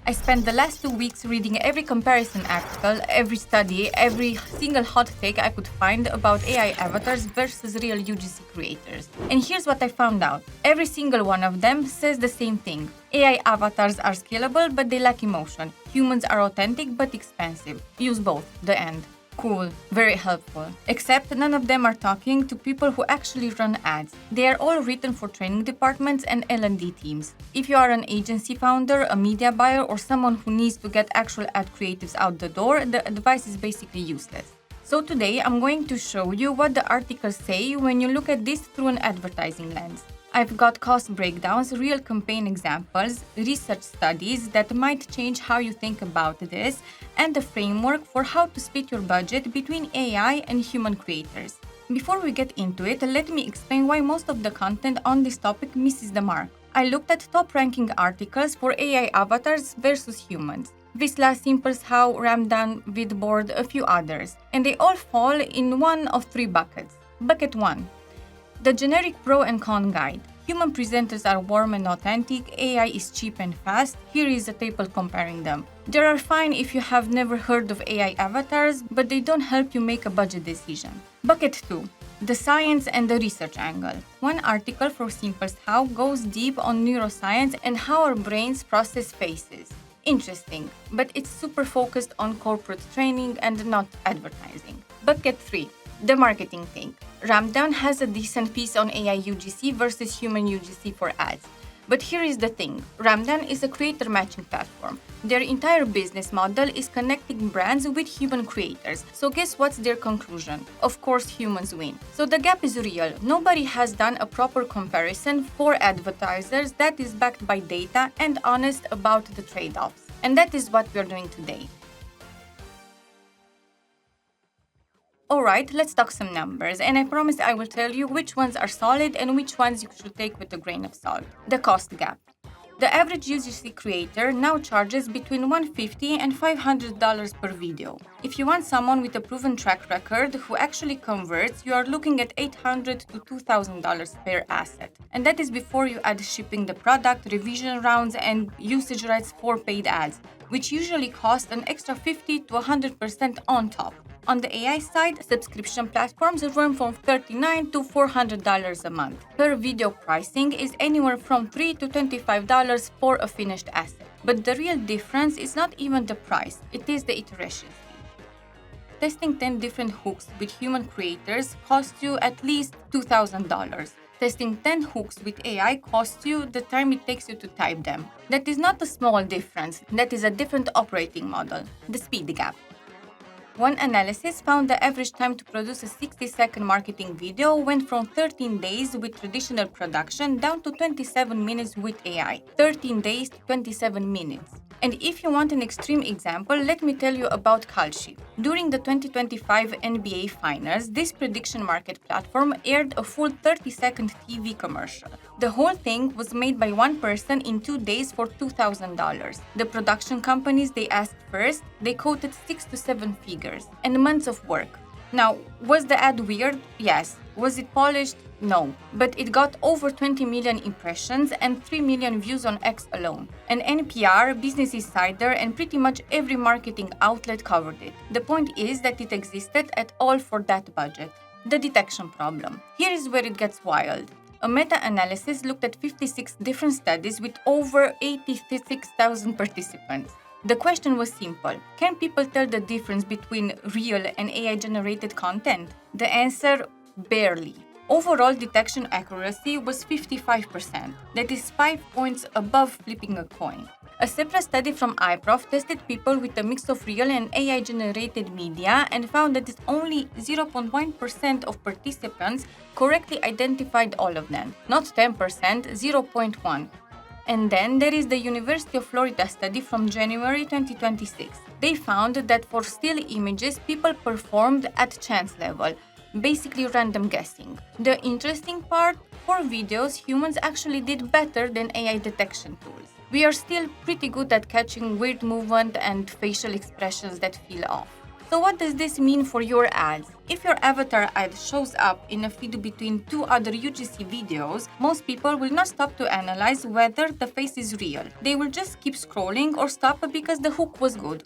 I spent the last 2 weeks reading every comparison article, every study, every single hot take I could find about AI avatars versus real UGC creators. And here's what I found out. Every single one of them says the same thing. AI avatars are scalable, but they lack emotion. Humans are authentic, but expensive. Use both. The end. Cool, very helpful. Except none of them are talking to people who actually run ads. They are all written for training departments and L&D teams. If you are an agency founder, a media buyer, or someone who needs to get actual ad creatives out the door, the advice is basically useless. So today I'm going to show you what the articles say when you look at this through an advertising lens. I've got cost breakdowns, real campaign examples, research studies that might change how you think about this, and a framework for how to split your budget between AI and human creators. Before we get into it, let me explain why most of the content on this topic misses the mark. I looked at top-ranking articles for AI avatars versus humans. Visla, Simples How, Ramdan, Vidboard, a few others, and they all fall in one of three buckets. Bucket 1. The generic pro and con guide. Human presenters are warm and authentic, AI is cheap and fast. Here is a table comparing them. They are fine if you have never heard of AI avatars, but they don't help you make a budget decision. Bucket 2. The science and the research angle. One article from Simples How goes deep on neuroscience and how our brains process faces. Interesting, but it's super focused on corporate training and not advertising. Bucket 3. The marketing thing. Ramdan has a decent piece on AI UGC versus human UGC for ads. But here is the thing. Ramdan is a creator matching platform. Their entire business model is connecting brands with human creators. So guess what's their conclusion? Of course, humans win. So the gap is real. Nobody has done a proper comparison for advertisers that is backed by data and honest about the trade-offs. And that is what we're doing today. Alright, let's talk some numbers, and I promise I will tell you which ones are solid and which ones you should take with a grain of salt. The cost gap. The average UGC creator now charges between $150 and $500 per video. If you want someone with a proven track record who actually converts, you are looking at $800 to $2,000 per asset. And that is before you add shipping the product, revision rounds, and usage rights for paid ads, which usually cost an extra 50 to 100% on top. On the AI side, subscription platforms run from $39 to $400 a month. Per video pricing is anywhere from $3 to $25 for a finished asset. But the real difference is not even the price, it is the iteration speed. Testing 10 different hooks with human creators costs you at least $2,000. Testing 10 hooks with AI costs you the time it takes you to type them. That is not a small difference, that is a different operating model, the speed gap. One analysis found the average time to produce a 60-second marketing video went from 13 days with traditional production down to 27 minutes with AI. 13 days to 27 minutes. And if you want an extreme example, let me tell you about Kalshi. During the 2025 NBA Finals, this prediction market platform aired a full 30-second TV commercial. The whole thing was made by one person in 2 days for $2,000. The production companies they asked first, they quoted 6 to 7 figures and months of work. Now, was the ad weird? Yes. Was it polished? No. But it got over 20 million impressions and 3 million views on X alone. And NPR, Business Insider, and pretty much every marketing outlet covered it. The point is that it existed at all for that budget. The detection problem. Here is where it gets wild. A meta-analysis looked at 56 different studies with over 86,000 participants. The question was simple. Can people tell the difference between real and AI-generated content? The answer, barely. Overall detection accuracy was 55%. That is 5 points above flipping a coin. A separate study from iProf tested people with a mix of real and AI-generated media and found that only 0.1% of participants correctly identified all of them. Not 10%, 0.1%. And then there is the University of Florida study from January 2026. They found that for still images, people performed at chance level, basically random guessing. The interesting part, for videos, humans actually did better than AI detection tools. We are still pretty good at catching weird movement and facial expressions that feel off. So what does this mean for your ads? If your avatar ad shows up in a feed between two other UGC videos, most people will not stop to analyze whether the face is real. They will just keep scrolling or stop because the hook was good.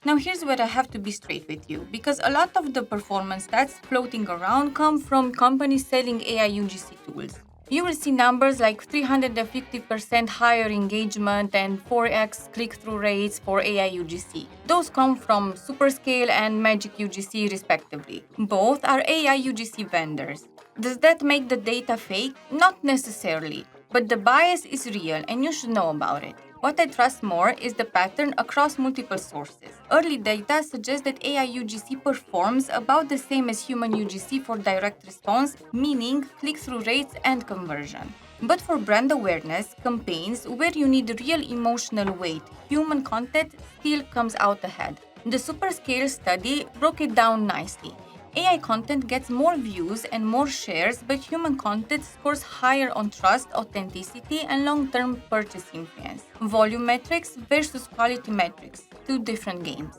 Now here's where I have to be straight with you, because a lot of the performance stats floating around come from companies selling AI UGC tools. You will see numbers like 350% higher engagement and 4x click-through rates for AI UGC. Those come from Superscale and Magic UGC respectively. Both are AI UGC vendors. Does that make the data fake? Not necessarily, but the bias is real and you should know about it. What I trust more is the pattern across multiple sources. Early data suggests that AI UGC performs about the same as human UGC for direct response, meaning click-through rates and conversion. But for brand awareness campaigns where you need real emotional weight, human content still comes out ahead. The Superscale study broke it down nicely. AI content gets more views and more shares, but human content scores higher on trust, authenticity, and long-term purchase influence. Volume metrics versus quality metrics, two different games.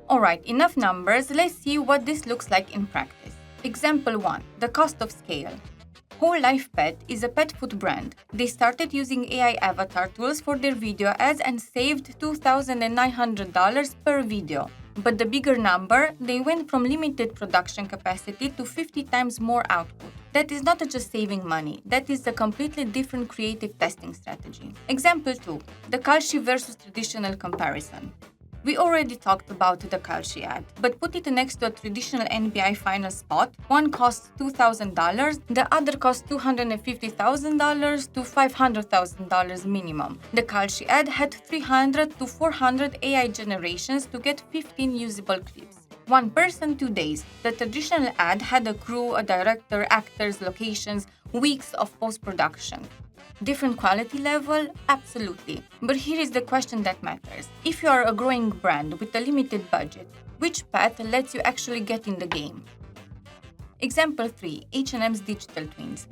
Alright, enough numbers, let's see what this looks like in practice. Example 1. The cost of scale. Whole Life Pet is a pet food brand. They started using AI avatar tools for their video ads and saved $2,900 per video. But the bigger number, they went from limited production capacity to 50 times more output. That is not just saving money, that is a completely different creative testing strategy. Example 2. The Kalshi versus traditional comparison. We already talked about the Kalshi ad, but put it next to a traditional NBI final spot. One costs $2,000, the other costs $250,000 to $500,000 minimum. The Kalshi ad had 300 to 400 AI generations to get 15 usable clips. One person, 2 days. The traditional ad had a crew, a director, actors, locations, weeks of post-production. Different quality level? Absolutely. But here is the question that matters. If you are a growing brand with a limited budget, which path lets you actually get in the game? Example 3. H&M's digital twins.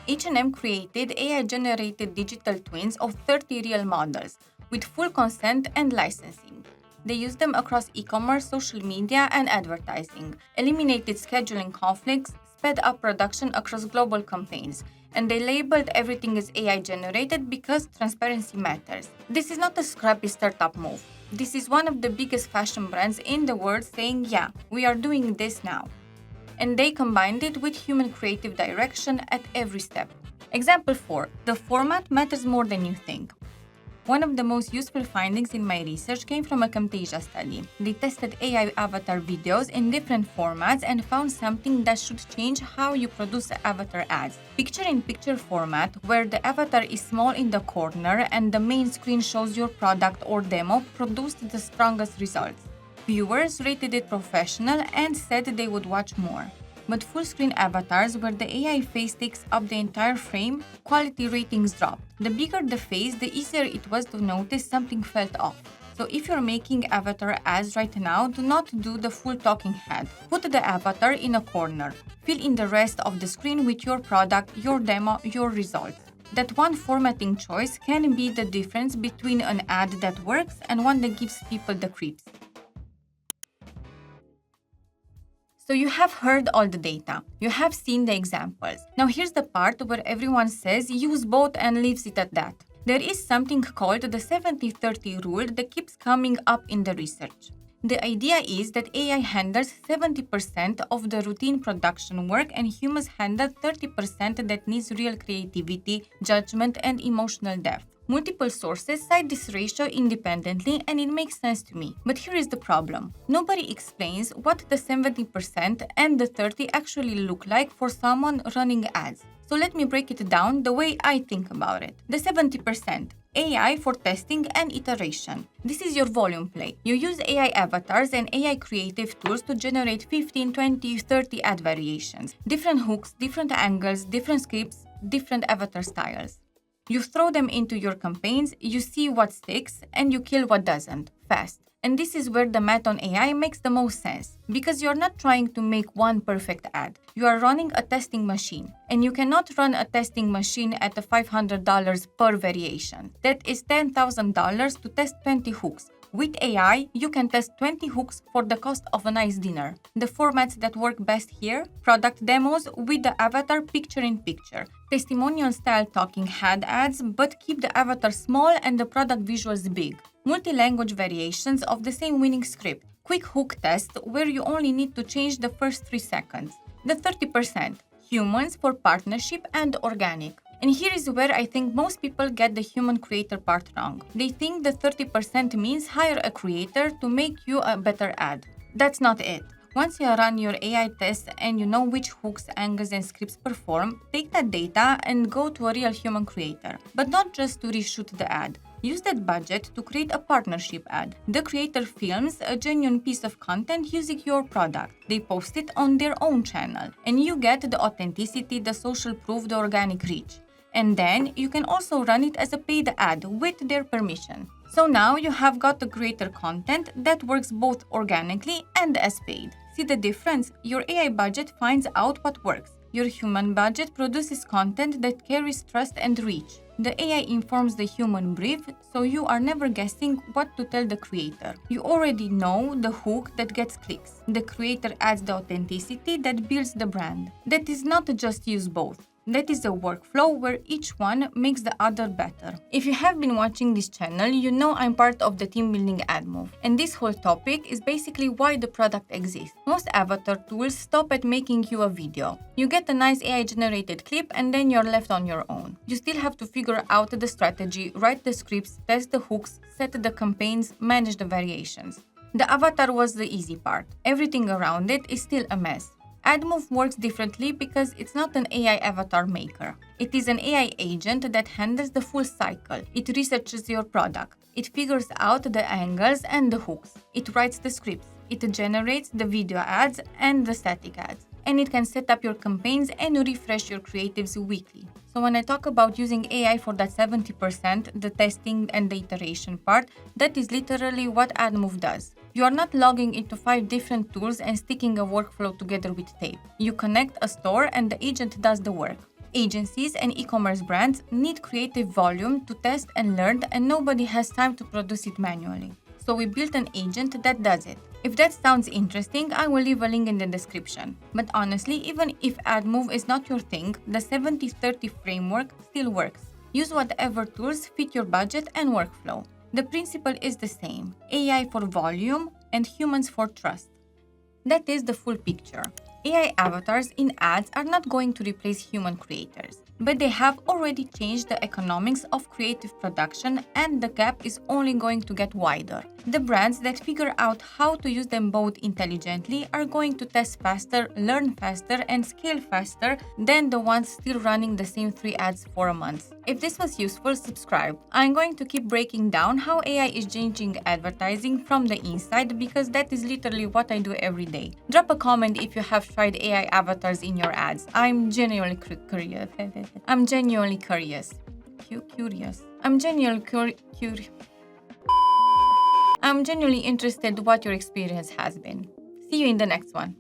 H&M created AI-generated digital twins of 30 real models with full consent and licensing. They used them across e-commerce, social media, and advertising, eliminated scheduling conflicts, sped up production across global campaigns, and they labeled everything as AI generated because transparency matters. This is not a scrappy startup move. This is one of the biggest fashion brands in the world saying, yeah, we are doing this now. And they combined it with human creative direction at every step. Example 4. The format matters more than you think. One of the most useful findings in my research came from a Camtasia study. They tested AI avatar videos in different formats and found something that should change how you produce avatar ads. Picture-in-picture format, where the avatar is small in the corner and the main screen shows your product or demo, produced the strongest results. Viewers rated it professional and said they would watch more. But full-screen avatars, where the AI face takes up the entire frame, quality ratings dropped. The bigger the face, the easier it was to notice something felt off. So if you're making avatar ads right now, do not do the full talking head. Put the avatar in a corner. Fill in the rest of the screen with your product, your demo, your results. That one formatting choice can be the difference between an ad that works and one that gives people the creeps. So you have heard all the data. You have seen the examples. Now here's the part where everyone says use both and leaves it at that. There is something called the 70-30 rule that keeps coming up in the research. The idea is that AI handles 70% of the routine production work and humans handle 30% that needs real creativity, judgment, and emotional depth. Multiple sources cite this ratio independently and it makes sense to me. But here is the problem. Nobody explains what the 70% and the 30% actually look like for someone running ads. So let me break it down the way I think about it. The 70%. AI for testing and iteration. This is your volume play. You use AI avatars and AI creative tools to generate 15, 20, 30 ad variations. Different hooks, different angles, different scripts, different avatar styles. You throw them into your campaigns, you see what sticks, and you kill what doesn't, fast. And this is where the math on AI makes the most sense, because you're not trying to make one perfect ad. You are running a testing machine, and you cannot run a testing machine at a $500 per variation. That is $10,000 to test 20 hooks. With AI, you can test 20 hooks for the cost of a nice dinner. The formats that work best here: product demos with the avatar picture-in-picture, testimonial-style talking head ads but keep the avatar small and the product visuals big, multi-language variations of the same winning script, quick hook test where you only need to change the first 3 seconds. The 30%, humans for partnership and organic. And here is where I think most people get the human creator part wrong. They think the 30% means hire a creator to make you a better ad. That's not it. Once you run your AI tests and you know which hooks, angles, and scripts perform, take that data and go to a real human creator. But not just to reshoot the ad. Use that budget to create a partnership ad. The creator films a genuine piece of content using your product. They post it on their own channel. And you get the authenticity, the social proof, the organic reach. And then you can also run it as a paid ad with their permission. So now you have got the creator content that works both organically and as paid. See the difference? Your AI budget finds out what works. Your human budget produces content that carries trust and reach. The AI informs the human brief, so you are never guessing what to tell the creator. You already know the hook that gets clicks. The creator adds the authenticity that builds the brand. That is not just use both. That is a workflow where each one makes the other better. If you have been watching this channel, you know I'm part of the team building Admove. And this whole topic is basically why the product exists. Most avatar tools stop at making you a video. You get a nice AI generated clip and then you're left on your own. You still have to figure out the strategy, write the scripts, test the hooks, set the campaigns, manage the variations. The avatar was the easy part. Everything around it is still a mess. Admove works differently because it's not an AI avatar maker. It is an AI agent that handles the full cycle. It researches your product. It figures out the angles and the hooks. It writes the scripts. It generates the video ads and the static ads. And it can set up your campaigns and refresh your creatives weekly. So when I talk about using AI for that 70%, the testing and the iteration part, that is literally what Admove does. You are not logging into 5 different tools and sticking a workflow together with tape. You connect a store and the agent does the work. Agencies and e-commerce brands need creative volume to test and learn, and nobody has time to produce it manually. So we built an agent that does it. If that sounds interesting, I will leave a link in the description. But honestly, even if Admove is not your thing, the 70-30 framework still works. Use whatever tools fit your budget and workflow. The principle is the same: AI for volume and humans for trust. That is the full picture. AI avatars in ads are not going to replace human creators, but they have already changed the economics of creative production, and the gap is only going to get wider. The brands that figure out how to use them both intelligently are going to test faster, learn faster, and scale faster than the ones still running the same 3 ads for a month. If this was useful, subscribe. I'm going to keep breaking down how AI is changing advertising from the inside, because that is literally what I do every day. Drop a comment if you have tried AI avatars in your ads. I'm genuinely curious. I'm genuinely curious. I'm genuinely interested what your experience has been. See you in the next one.